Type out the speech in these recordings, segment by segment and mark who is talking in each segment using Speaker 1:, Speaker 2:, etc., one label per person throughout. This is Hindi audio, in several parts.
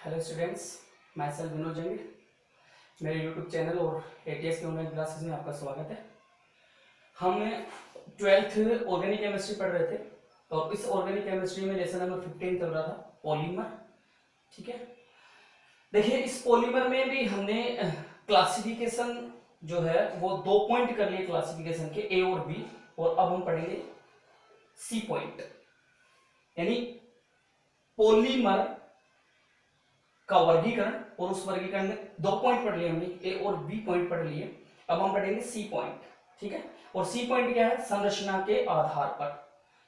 Speaker 1: हेलो स्टूडेंट्स, मैं सेल्फ विनोद जंगी। मेरे यूट्यूब चैनल और एटीएस के ऑनलाइन क्लासेस में आपका स्वागत है। हम 12th ऑर्गेनिक केमिस्ट्री पढ़ रहे थे और इस ऑर्गेनिक केमिस्ट्री में लेसन नंबर 15 चल रहा था, पॉलीमर। ठीक है, देखिए इस पॉलीमर में भी हमने क्लासिफिकेशन जो है वो 2 पॉइंट कर लिए क्लासिफिकेशन के, ए और बी, और अब हम पढ़ेंगे सी पॉइंट, यानी पॉलीमर का वर्गीकरण। और उस वर्गीकरण में 2 पॉइंट पढ़ लिए हमने, ए और बी पॉइंट पढ़ लिए। अब हम पढ़ेंगे सी पॉइंट। ठीक है, और सी पॉइंट क्या है? संरचना के आधार पर।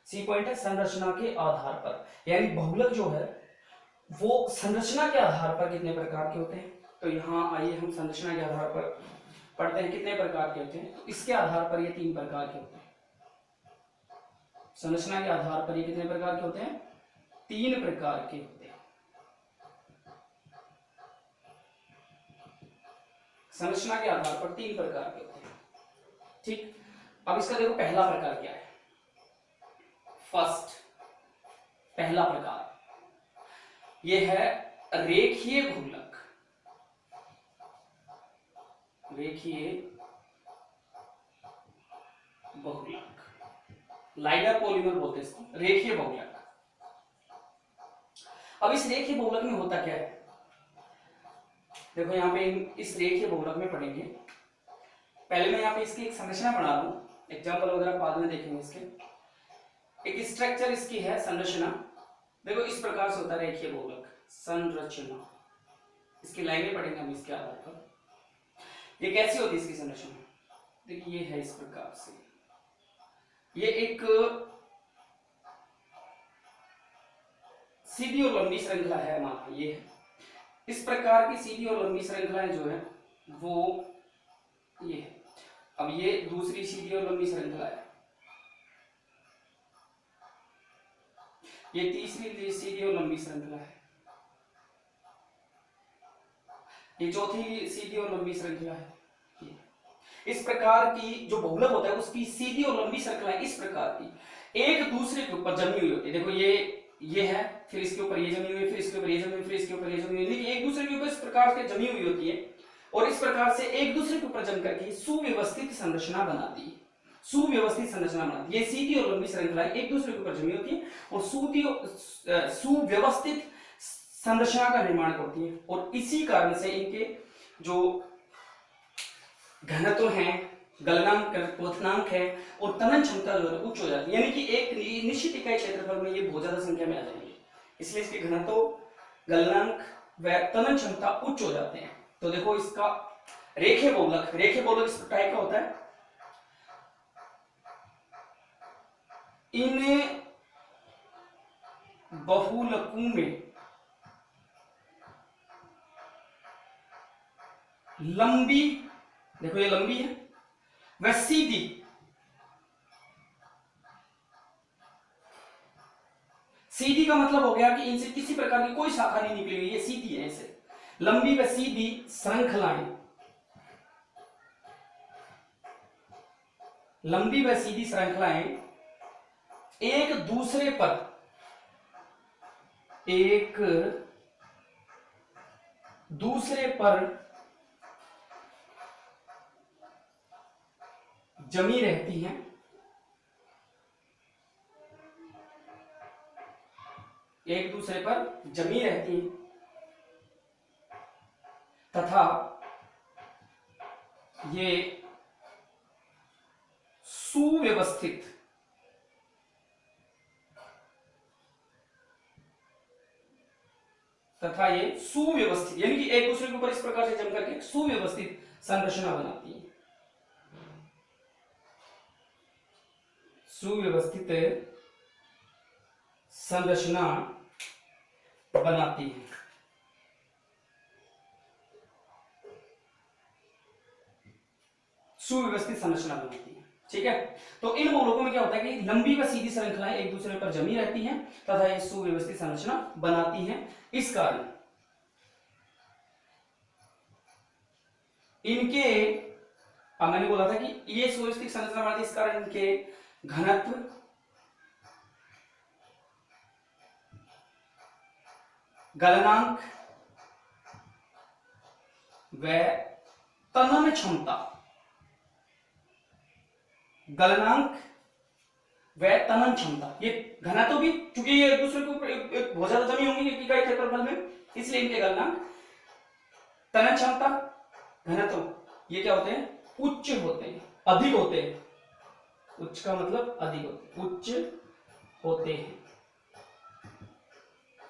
Speaker 1: सी पॉइंट है संरचना के आधार पर, यानी बहुलक जो है वो संरचना के आधार पर कितने प्रकार के होते हैं। तो यहाँ आइए हम संरचना के आधार पर पढ़ते हैं कितने प्रकार के होते हैं। तो इसके आधार पर ये 3 प्रकार के होते हैं। संरचना के आधार पर ये कितने प्रकार के होते हैं? 3 प्रकार के होते हैं। संरचना के आधार पर 3 प्रकार के होते हैं। ठीक, अब इसका देखो पहला प्रकार क्या है। फर्स्ट, पहला प्रकार ये है रेखीय बहुलक। रेखीय बहुलक, लाइनर पॉलीमर बोलते हैं इसको, रेखीय बहुलक। अब इस रेखीय बहुलक में होता क्या है? देखो यहाँ पे इस रेखीय बहुलक में पढ़ेंगे। पहले मैं यहाँ पे इसकी एक संरचना बना दूं, एग्जाम्पल वगैरह बाद में देखेंगे इसके। एक स्ट्रक्चर इसकी है संरचना। देखो इस प्रकार से होता है रेखीय बहुलक संरचना। इसकी लाइनें पढ़ेंगे हम इसके आधार पर। ये कैसी होती है इसकी संरचना? देखिए ये है इस प्रकार से। ये एक सीधी और लंबी श्रृंखला है, मान ये है। इस प्रकार की सीधी और लंबी श्रृंखलाएं जो है वो ये है। अब ये दूसरी सीधी और लंबी श्रृंखला है, ये तीसरी सीधी और लंबी श्रृंखला है, ये चौथी सीधी और लंबी श्रृंखला है। इस प्रकार की जो बहुलक होता है उसकी सीधी और लंबी श्रृंखलाएं इस प्रकार की एक दूसरे के ऊपर जमी हुई होती है। देखो ये है, फिर इसके ऊपर ये जमी हुई है, फिर इसके ऊपर ये जमी हुई, फिर इसके ऊपर ये जमी हुई, लेकिन एक दूसरे के ऊपर इस प्रकार से जमी हुई होती है और इस प्रकार से एक दूसरे के ऊपर जम करके सुव्यवस्थित संरचना बनाती है। सुव्यवस्थित संरचना बनाती है। ये सीधी और लंबी श्रृंखलाएं एक दूसरे के ऊपर जमी होती है और सुव्यवस्थित संरचना का निर्माण करती है। और इसी कारण से इनके जो घनत्व है, गलनांक, क्वथनांक है और तनन क्षमता जो है उच्च हो जाती है, यानी कि एक निश्चित इकाई क्षेत्रफल में ये बहुत ज्यादा संख्या में आ जाएंगे, इसलिए इसके घनत्व, गलनांक व तनन क्षमता उच्च हो जाते हैं। तो देखो इसका रेखीय बहुलक, रेखीय बहुलक इस टाइप का होता है। इन बहुलकों में लंबी, देखो ये लंबी है, वह सीधी, सीधी का मतलब हो गया कि इनसे किसी प्रकार की कोई शाखा नहीं निकली हुई, ये सीधी है। ऐसे लंबी व सीधी श्रृंखलाएं, लंबी व सीधी श्रृंखलाएं एक दूसरे पर जमी रहती हैं, एक दूसरे पर जमी रहती हैं तथा ये सुव्यवस्थित यानी कि एक दूसरे के ऊपर इस प्रकार से जम करके सुव्यवस्थित संरचना बनाती है। सुव्यवस्थित संरचना बनाती है। सुव्यवस्थित संरचना बनाती है। ठीक है, तो इन बहुलकों में क्या होता है कि लंबी व सीधी श्रृंखलाएं एक दूसरे पर जमी रहती हैं तथा ये सुव्यवस्थित संरचना बनाती हैं। इस कारण इनके, अब मैंने बोला था कि ये सुव्यवस्थित संरचना बनाती है, इस कारण इनके घनत्व, गलनांक व तनन क्षमता, गलनांक व तनन क्षमता, ये घनत्व भी, क्योंकि ये एक दूसरे के ऊपर बहुत ज्यादा जमी होंगी इकाई क्षेत्रफल में, इसलिए इनके गलनांक, तनन क्षमता, घनत्व, ये क्या होते हैं, उच्च होते हैं, अधिक होते हैं। उच्च का मतलब अधिक होते हैं, उच्च होते हैं।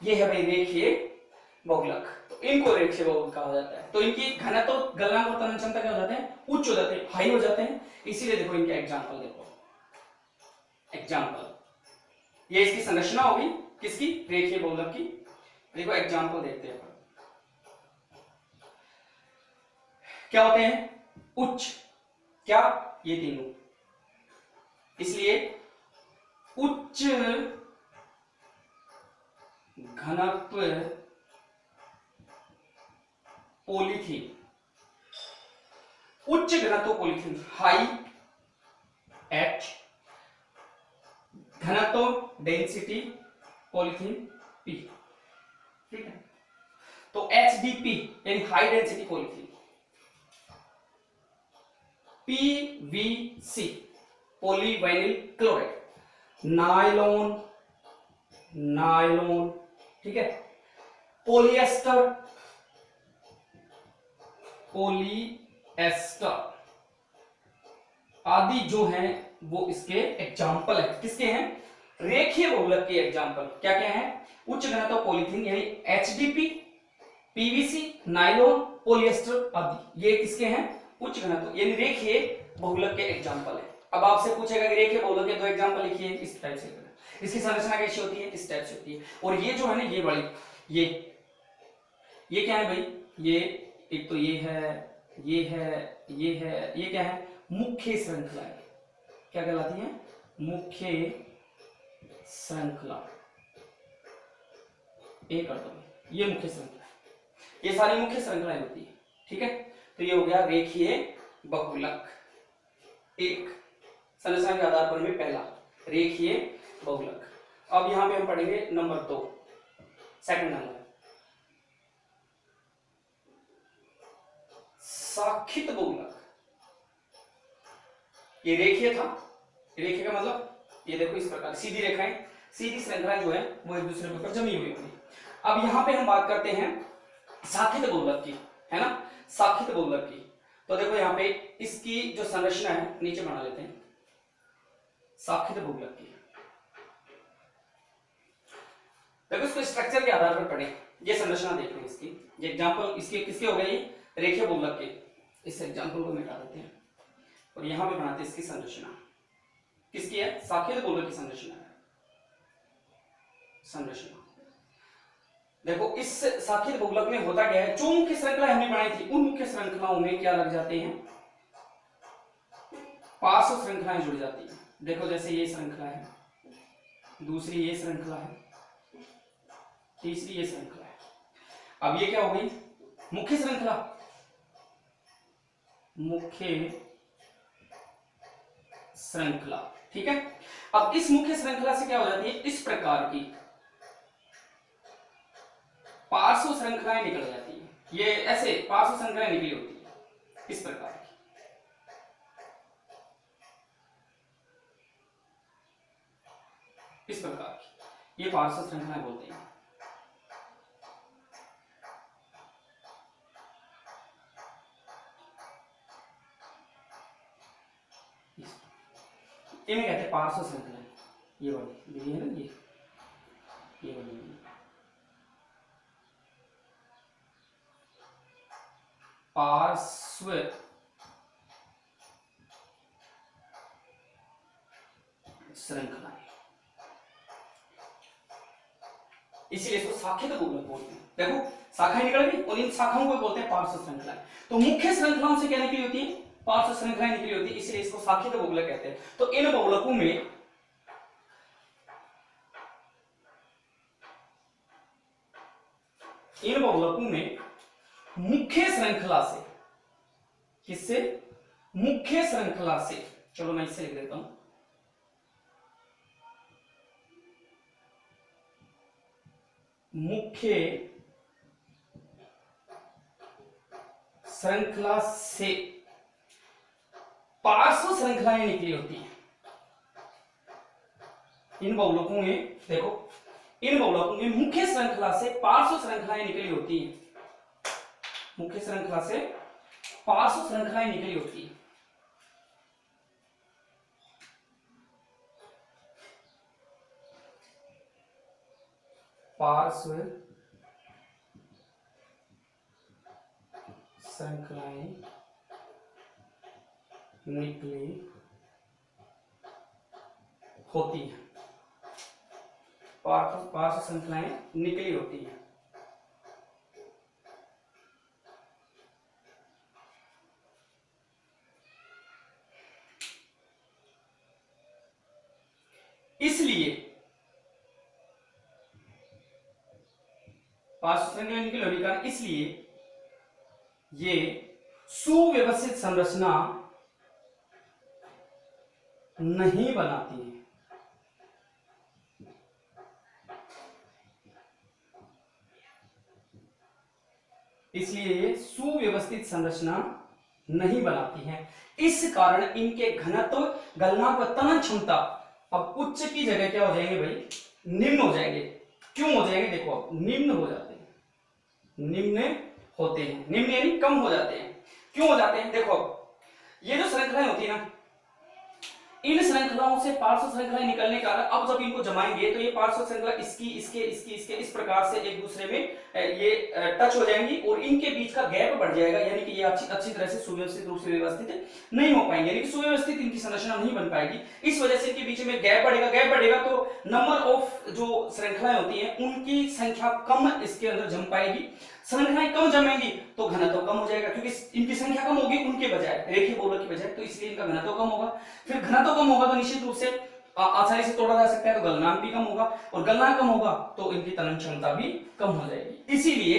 Speaker 1: ये है भाई रेखीय बहुलक, तो इनको रेखीय बहुलक कहा जाता है। तो इनकी घनत्व, गलनांक और तनन क्षमता क्या हो जाते हैं, उच्च हो जाते हैं, हाई हो जाते हैं। इसीलिए देखो इनके एग्जांपल देखो, एग्जांपल, ये इसकी संरचना होगी किसकी, रेखीय बहुलक की। देखो एग्जांपल देखते हैं, क्या होते हैं, उच्च, क्या, ये तीनों, इसलिए उच्च घनत्व पॉलीथीन, उच्च घनत्व पॉलीथीन, हाई एच, घनत्व डेंसिटी पॉलीथीन पी, ठीक है। तो HDP यानी high density polythene, PVC polyvinyl chloride, nylon, nylon, ठीक है, पॉलिएस्टर, पॉलिएस्टर आदि जो हैं वो इसके एग्जाम्पल है। किसके हैं, रेखीय बहुलक के एग्जाम्पल क्या क्या है, उच्च घनत्व पॉलीथीन यानी HDP, PVC, नायलॉन, पॉलिएस्टर आदि, ये किसके हैं, उच्च घनत्व यानी रेखीय बहुलक के एग्जाम्पल है। अब आपसे पूछेगा कि रेखीय बहुलक के दो एग्जाम्पल लिखिए, इस टाइप से, इसकी संरचना कैसी होती है, इस टाइप से होती है। और ये जो है ना, ये बड़ी, ये क्या है भाई, ये एक तो ये है, ये है, ये है, ये क्या है, मुख्य श्रृंखला है। क्या कहलाती है, मुख्य श्रृंखला, एक कर दो, ये मुख्य श्रृंखला, ये सारी मुख्य श्रृंखलाएं होती है, ठीक है। तो ये हो गया रेखीय बहुलक, एक संरचना के आधार पर में पहला रेखीय बहुलक। अब यहां पे हम पढ़ेंगे नंबर 2, सेकंड नंबर, साखित बहुलक। ये रेखीय था, रेखीय का मतलब ये देखो इस प्रकार सीधी रेखाएं, सीधी श्रृंखलाएं जो है वो एक दूसरे के ऊपर जमी हुई होती है। अब यहां पे हम बात करते हैं साखित बहुलक की, है ना, साखित बहुलक की। तो देखो यहाँ पे इसकी जो संरचना है नीचे बना लेते हैं, साखित बहुलक की। देखो इसको स्ट्रक्चर के आधार पर पढ़े, ये संरचना देख रहे हैं इसकी, ये एग्जांपल इसके किसके हो गए, ये रेखीय बहुलक के। इस एग्जांपल को मिटा देते हैं और यहां पे बनाते हैं इसकी संरचना, किसकी है, साखित बहुलक की संरचना है। संरचना देखो, इस साखित बहुलक में होता क्या है, जो मुख्य श्रृंखला हमने बनाई थी उन मुख्य श्रृंखलाओं में क्या लग जाते हैं, पार्श्व श्रृंखलाएं जुड़ जाती है। देखो जैसे ये श्रृंखला है, दूसरी ये श्रृंखला है, तीसरी ये श्रृंखला है। अब ये क्या हो गई, मुख्य श्रृंखला, मुख्य श्रृंखला, ठीक है। अब इस मुख्य श्रृंखला से क्या हो जाती है, इस प्रकार की पार्श्व श्रृंखलाएं निकल जाती है। ये ऐसे पार्श्व श्रृंखलाएं निकली होती है इस प्रकार की, इस प्रकार की, ये पार्श्व श्रृंखलाएं बोलते हैं। इन्हें कहते हैं पार्श्व श्रृंखलाएं, ये वाली है ना, ये वाली पार्श्व श्रृंखलाएं, इसीलिए इसको साखित बहुलक बोलते हैं। देखो शाखाएं निकल गई और इन शाखाओं को बोलते हैं पार्श्व श्रृंखलाएं। तो मुख्य श्रृंखलाओं से क्या निकली होती है, पार्श्व श्रृंखलाएं निकली होती है, इसलिए इसको साखित बहुलक कहते हैं। तो इन बहुलकों में मुख्य श्रृंखला से, किससे, मुख्य श्रृंखला से, चलो मैं इससे लिख देता हूं, मुख्य श्रृंखला से पार्श्व श्रृंखलाएं निकली होती हैं। इन बहुलकों में देखो, इन बहुलकों में मुख्य श्रृंखला से पार्श्व श्रृंखलाएं निकली होती हैं। मुख्य श्रृंखला से पार्श्व श्रृंखलाएं निकली होती हैं। पार्श्व श्रृंखलाएं निकली होती हैं। पार्श्व श्रृंखलाएं निकली होती हैं। इसलिए पार्श्व श्रृंखला निकली होने का इसलिए ये सुव्यवस्थित संरचना नहीं बनाती है। इसलिए ये सुव्यवस्थित संरचना नहीं बनाती है। इस कारण इनके घनत्व, गलनांक व तनन क्षमता अब उच्च की जगह क्या हो जाएंगे भाई, निम्न हो जाएंगे। क्यों हो जाएंगे, देखो अब निम्न हो जाते हैं, निम्न होते हैं, निम्न यानी कम हो जाते हैं। क्यों हो जाते हैं, देखो ये जो श्रृंखलाएं होती है ना, इन श्रृंखलाओं से पार्श्व श्रृंखलाएं निकलने के कारण अब जब इनको जमाएंगे तो ये पार्श्व श्रृंखला इसकी इसके इसकी इसके इस प्रकार से एक दूसरे में ये टच हो जाएंगी और इनके बीच का गैप बढ़ जाएगा, यानी कि ये अच्छी तरह से सुव्यवस्थित रूप से व्यवस्थित नहीं हो पाएंगे, यानी कि सुव्यवस्थित इनकी संरचना नहीं बन पाएगी। इस वजह से इनके बीच में गैप बढ़ेगा तो नंबर ऑफ जो श्रृंखलाएं होती है उनकी संख्या कम इसके अंदर जम पाएगी। श्रृंखलाएं कम जमेंगी तो घनत्व कम हो जाएगा, क्योंकि इनकी संख्या कम होगी उनके बजाय, रेखीय बहुलक के बजाय, तो इसलिए इनका घनत्व कम होगा। फिर घनत्व कम होगा तो निश्चित रूप से आसानी से तोड़ा जा सकता है, तो गलनांक भी कम होगा, और गलनांक कम होगा तो इनकी तनन क्षमता भी कम हो जाएगी। इसीलिए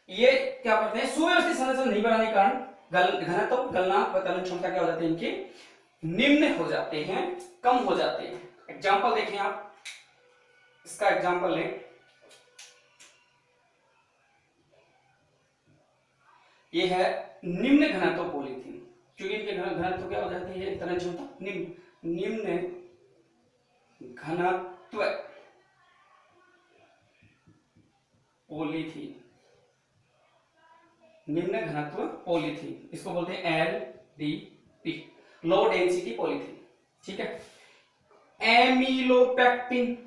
Speaker 1: ये क्या करते हैं, सुव्यवस्थित संरचना नहीं बनाने के कारण घनत्व, गलनांक व तनन क्षमता क्या हो जाते हैं, इनके निम्न हो जाते हैं, कम हो जाते हैं। एग्जाम्पल देखें आप, इसका एग्जाम्पल लें, ये है निम्न घनत्व पॉलीथीन, क्योंकि इनके घनत्व क्या हो जाती है, तनन क्षमता निम्न घनत्व पॉलीथीन, निम्न घनत्व पॉलीथीन, इसको बोलते हैं LDP, लो डेंसिटी पॉलीथीन। ठीक है, एमिलोपेक्टिन,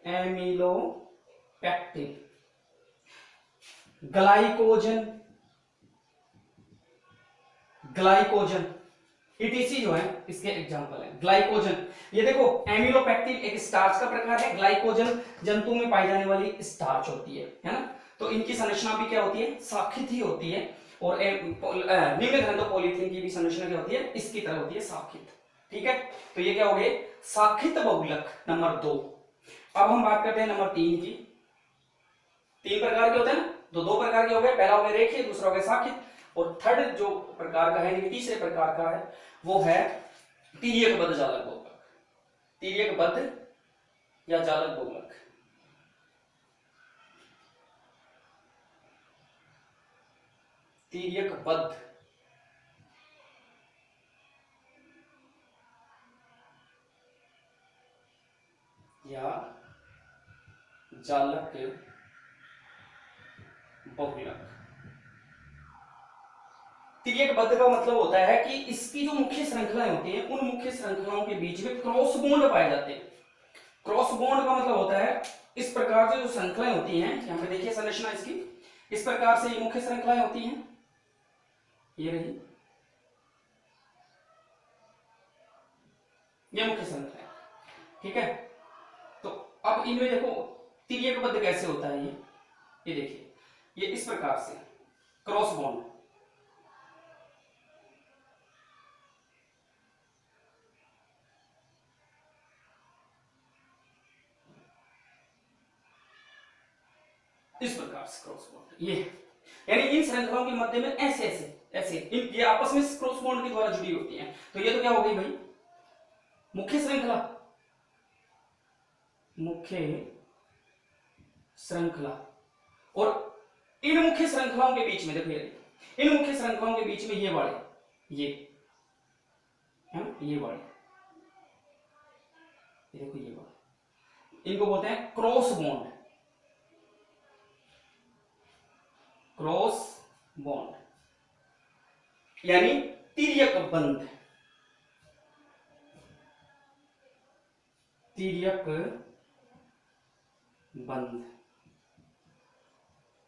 Speaker 1: एमिलोपेक्टिन, ग्लाइकोजन, ग्लाइकोजन, ETC जो है इसके एग्जांपल है। ग्लाइकोजन, ये देखो एमिलोपेक्टिन एक स्टार्च का प्रकार है, ग्लाइकोजन जंतु में पाई जाने वाली स्टार्च होती है ना, तो इनकी संरचना भी क्या होती है, साखित ही होती है, और निम्न घनत्व पॉलीथीन की भी संरचना क्या होती है, इसकी तरह होती है, साखित। ठीक है, तो ये क्या हो गए, साखित बहुलक नंबर 2। अब हम बात करते हैं नंबर 3 की। 3 प्रकार के होते हैं ना, दो प्रकार के हो गए, पहला हो गया रेखीय, दूसरा हो गया साखित, और थर्ड जो प्रकार का है, तीसरे प्रकार का है, वो है तिर्यकबद्ध जालक बहुलक, तिर्यकबद्ध या जालक बहुलक। तिर्यकबद्ध या जालक बहुलक। तिर्यकबद्ध का मतलब होता है कि इसकी जो मुख्य श्रृंखलाएं होती हैं, उन मुख्य श्रृंखलाओं के बीच में क्रॉस बॉन्ड पाए जाते हैं। क्रॉस बॉन्ड का मतलब होता है इस प्रकार से जो श्रृंखलाएं होती हैं, यहाँ पे देखिए संरचना इसकी, इस प्रकार से ये मुख्य श्रृंखलाएं होती हैं, ये रही, ये मुख्य श्रृंखला। ठीक है, तो अब इनमें देखो तिर्यकबद्ध कैसे होता है, ये देखिए, ये इस प्रकार से क्रॉस बॉन्ड, इस प्रकार से क्रॉस बॉन्ड, ये यानी इन श्रृंखलाओं के मध्य में ऐसे ऐसे ऐसे ये आपस में क्रॉस बॉन्ड के द्वारा जुड़ी होती हैं। तो ये तो क्या हो गई भाई, मुख्य श्रृंखला, मुख्य श्रृंखला, और इन मुख्य श्रृंखलाओं के बीच में देखो इन मुख्य श्रृंखलाओं के बीच में ये वाले ये है ना, ये वाले देखो ये वाले इनको बोलते हैं क्रॉस बॉन्ड। क्रॉस बॉन्ड यानी तिर्यक बंध। तिर्यक बंध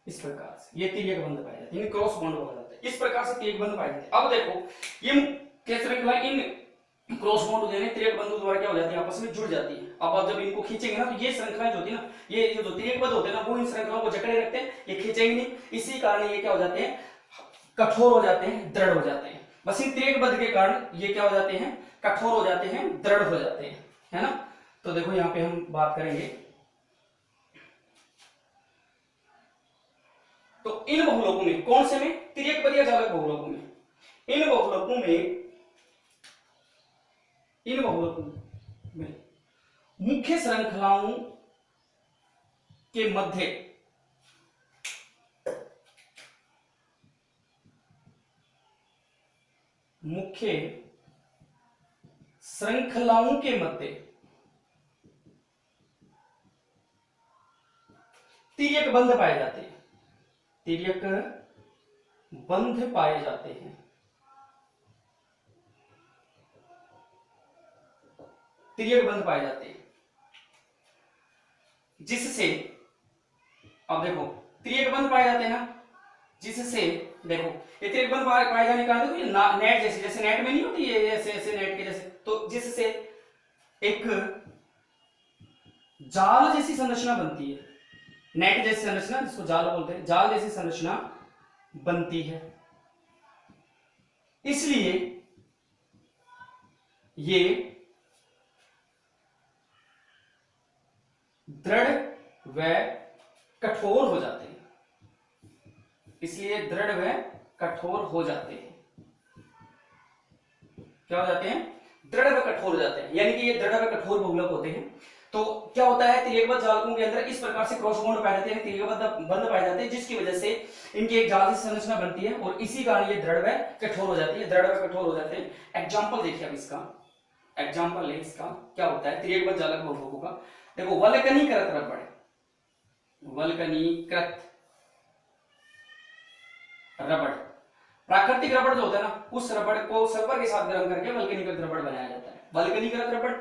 Speaker 1: इस प्रकार से ये तिर्यक बंध पाए जाते हैं, क्रॉस बॉन्ड बोला जाता है। इस प्रकार से तिर्यक बंध पाए जाते हैं। अब देखो ये क्या श्रृंखला इन क्रॉस बॉन्ड यानी तिर्यक बंधों द्वारा क्या हो जाती है, आपस में जुड़ जाती है। अब जब इनको खींचेंगे ना तो ये श्रृंखलाएं जो होती है ना, ये जो तिर्यक बंध होते हैं ना, वो इन श्रृंखलाओं को जकड़े रखते हैं, ये खींचेंगे नहीं। इसी कारण ये क्या हो जाते हैं, कठोर हो जाते हैं, दृढ़ हो जाते हैं। बस इन तिर्यक बंध के कारण ये क्या हो जाते हैं, कठोर हो जाते हैं, दृढ़ हो जाते हैं, है ना। तो देखो यहाँ पे हम बात करेंगे तो इन बहुलकों में, कौन से में, तिर्यक बंध या जालक बहुलकों में, इन बहुलकों में मुख्य श्रृंखलाओं के मध्य तिर्यक बंध पाए जाते हैं। तिर्यक बंध पाए जाते हैं। तिर्यक बंध पाए जाते हैं जिससे, अब देखो तिर्यक बंध पाए जाते हैं ना, जिससे देखो ये तिर्यक बंध पाए जाने का देखो ये नेट जैसे, जैसे नेट में नहीं होती ये ऐसे ऐसे नेट के जैसे, तो जिससे एक जाल जैसी संरचना बनती है। नेट जैसी संरचना जिसको जाल बोलते हैं, जाल जैसी संरचना बनती है। इसलिए ये दृढ़ व कठोर हो जाते हैं। इसलिए दृढ़ व कठोर हो जाते हैं। क्या हो जाते हैं, दृढ़ व कठोर हो जाते हैं, यानी कि ये दृढ़ व कठोर बहुलक होते हैं। तो क्या होता है, तिर्यकबद्ध जालकों के अंदर इस प्रकार से क्रॉस बॉन्ड पाए जाते हैं, तिर्यकबद्ध बंध पाए जाते हैं, जिसकी वजह से इनकी एक जाल जैसी संरचना बनती है और इसी कारण ये दृढ़ व कठोर हो जाती है। दृढ़ व कठोर हो जाते हैं। एग्जांपल देखिए अब इसका, एग्जांपल है इसका क्या होता है तिर्यकबद्ध जालक बहुलकों का। देखो वल्कनीकृत रबड़, वल्कनीकृत रबड़, प्राकृतिक रबड़ जो होता है ना, उस रबड़ को सल्फर के साथ गर्म करके वल्कनीकृत रबड़ बनाया जाता है, वल्कनीकृत रबड़।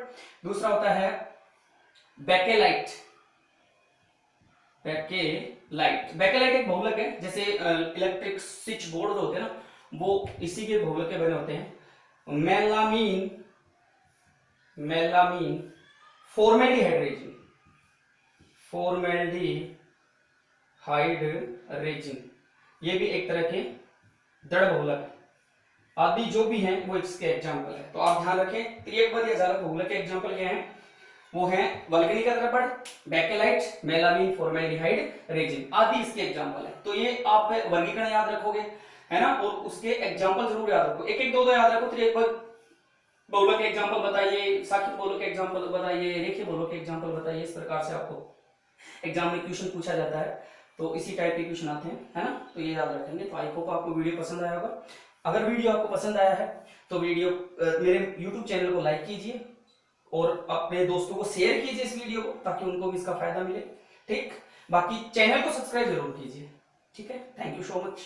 Speaker 1: दूसरा होता है बेकेलाइट, बेकेलाइट, बेकेलाइट एक बहुलक है, जैसे इलेक्ट्रिक स्विच बोर्ड जो होते हैं ना, वो इसी के बहुलक के बने होते हैं। मेलामीन, मेलामीन, फॉर्मेल्डिहाइड रेजिन, फॉर्मेल्डिहाइड रेजिन, ये भी एक तरह के दृढ़ बहुलक है। आदि जो भी हैं वो इसके एग्जांपल है। तो आप ध्यान रखें तिर्यकबद्ध या जालक बहुलक के एग्जांपल क्या हैं, वो हैं वल्कनीकृत रबड़, बेकेलाइट, मेलामीन, फॉर्मेल्डिहाइड रेजिन आदि इसके एग्जांपल है। तो ये आप वर्गीकरण याद रखोगे, है ना, और उसके एग्जांपल जरूर याद रखो, एक एक दो याद रखो। तिर्यकबद्ध बहुलक के एग्जांपल बताइए, साखित बहुलक के एग्जांपल बताइए, रेखीय बहुलक के एग्जांपल बताइए। इस प्रकार से आपको एग्जाम में क्वेश्चन पूछा जाता है, तो इसी टाइप के क्वेश्चन आते हैं, है ना, तो ये याद रखेंगे। तो आई होप आपको वीडियो पसंद आया होगा। अगर वीडियो आपको पसंद आया है तो वीडियो मेरे YouTube चैनल को लाइक कीजिए और अपने दोस्तों को शेयर कीजिए इस वीडियो को, ताकि उनको भी इसका फायदा मिले। ठीक, बाकी चैनल को सब्सक्राइब जरूर कीजिए। ठीक है, थैंक यू सो मच।